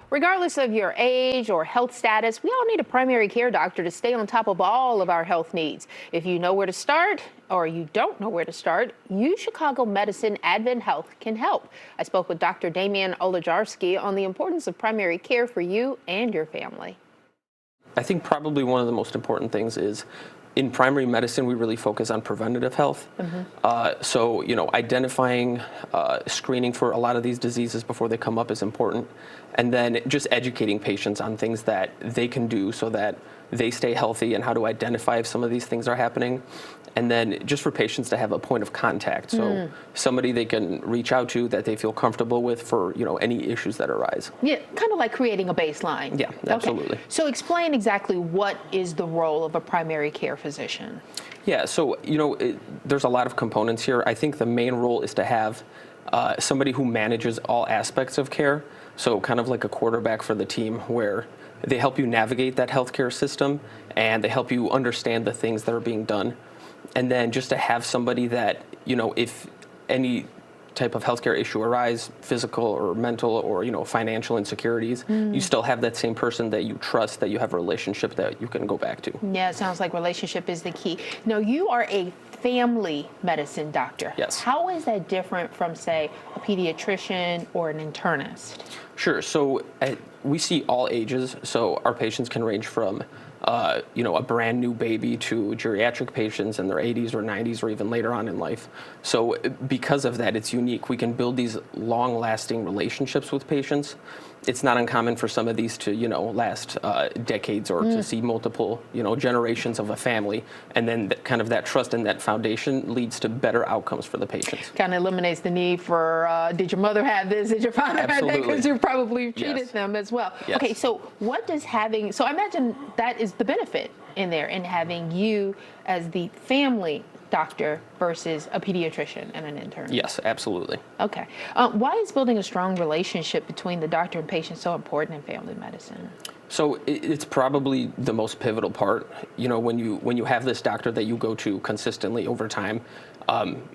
Regardless of your age or health status, we all need a primary care doctor to stay on top of all of our health needs. If you know where to start or you don't know where to start, U Chicago Medicine Advent Health can help. I spoke with Dr. Damian Olajarski on the importance of primary care for you and your family. I think probably one of the most important things is in primary medicine, we really focus on preventative health. So, identifying, screening for a lot of these diseases before they come up is important. And then just educating patients on things that they can do so that they stay healthy and how to identify if some of these things are happening. And then just for patients to have a point of contact. So somebody they can reach out to that they feel comfortable with for, any issues that arise. Yeah, kind of like creating a baseline. Yeah, absolutely. Okay. So explain exactly what is the role of a primary care physician? Yeah, so, there's a lot of components here. I think the main role is to have somebody who manages all aspects of care. So kind of like a quarterback for the team where they help you navigate that healthcare system and they help you understand the things that are being done. And then just to have somebody that, if any type of healthcare issue arise, physical or mental or, financial insecurities, you still have that same person that you trust, that you have a relationship that you can go back to. Yeah, it sounds like relationship is the key. Now, you are a family medicine doctor. Yes. How is that different from, say, a pediatrician or an internist? Sure. So we see all ages. So our patients can range from a brand new baby to geriatric patients in their 80s or 90s or even later on in life. So because of that, it's unique. We can build these long-lasting relationships with patients. It's not uncommon for some of these to, last decades or to see multiple, generations of a family. And then kind of that trust and that foundation leads to better outcomes for the patients. Kind of eliminates the need for, did your mother have this? Did your father have that? Because you probably treated them as well. Yes. Okay, so what does having, so I imagine that is the benefit in there in having you as the family doctor versus a pediatrician and an intern. Yes, absolutely. Okay. Why is building a strong relationship between the doctor and patient so important in family medicine? So it's probably the most pivotal part. When you have this doctor that you go to consistently over time,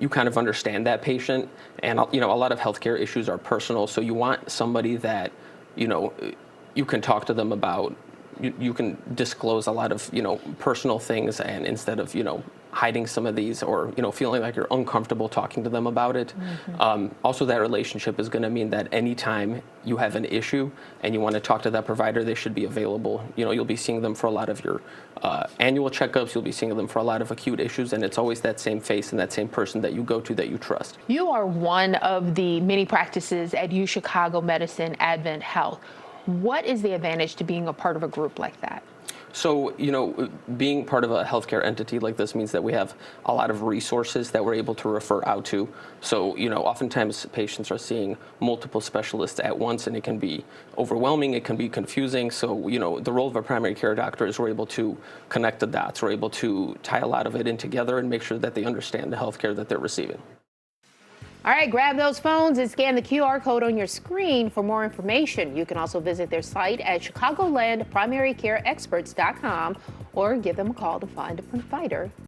you kind of understand that patient, and a lot of healthcare issues are personal. So you want somebody that you can talk to them about. You can disclose a lot of personal things, and instead of hiding some of these or feeling like you're uncomfortable talking to them about it. Also, that relationship is going to mean that anytime you have an issue and you want to talk to that provider, they should be available. You'll be seeing them for a lot of your annual checkups. You'll be seeing them for a lot of acute issues, and it's always that same face and that same person that you go to that you trust. You are one of the many practices at U Chicago Medicine Advent Health. What is the advantage to being a part of a group like that? So, being part of a healthcare entity like this means that we have a lot of resources that we're able to refer out to. So, oftentimes patients are seeing multiple specialists at once, and it can be overwhelming, it can be confusing. So, the role of a primary care doctor is we're able to connect the dots. We're able to tie a lot of it in together and make sure that they understand the healthcare that they're receiving. All right, grab those phones and scan the QR code on your screen for more information. You can also visit their site at chicagolandprimarycareexperts.com or give them a call to find a provider